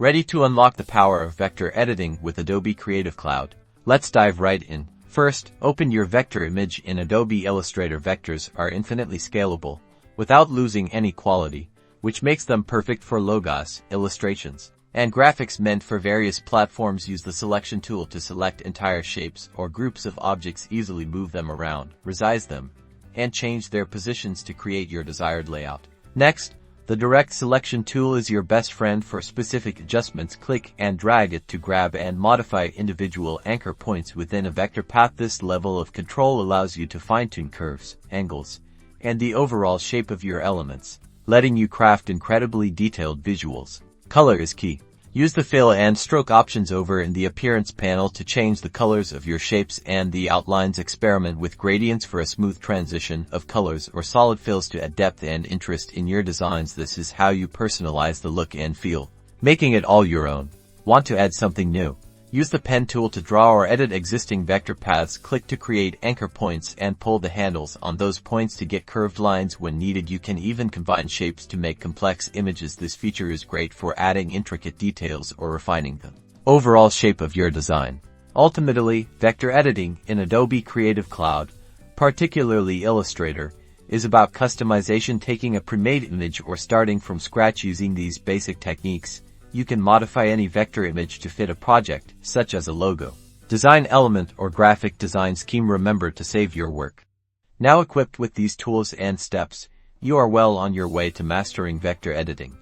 Ready to unlock the power of vector editing with Adobe Creative Cloud? Let's dive right in. First, open your vector image in Adobe Illustrator. Vectors are infinitely scalable, without losing any quality, which makes them perfect for logos, illustrations, and graphics meant for various platforms. Use the selection tool to select entire shapes or groups of objects, easily move them around, resize them, and change their positions to create your desired layout. Next, the direct selection tool is your best friend for specific adjustments. Click and drag it to grab and modify individual anchor points within a vector path. This level of control allows you to fine-tune curves, angles, and the overall shape of your elements, letting you craft incredibly detailed visuals. Color is key. Use the fill and stroke options over in the appearance panel to change the colors of your shapes and the outlines. Experiment with gradients for a smooth transition of colors or solid fills to add depth and interest in your designs. This is how you personalize the look and feel, making it all your own. Want to add something new? Use the pen tool to draw or edit existing vector paths. Click to create anchor points and pull the handles on those points to get curved lines when needed. You can even combine shapes to make complex images. This feature is great for adding intricate details or refining the overall shape of your design. Ultimately, vector editing in Adobe Creative Cloud, particularly Illustrator, is about customization. Taking a pre-made image or starting from scratch. Using these basic techniques, you can modify any vector image to fit a project, such as a logo, design element, or graphic design scheme. Remember to save your work. Now equipped with these tools and steps, you are well on your way to mastering vector editing.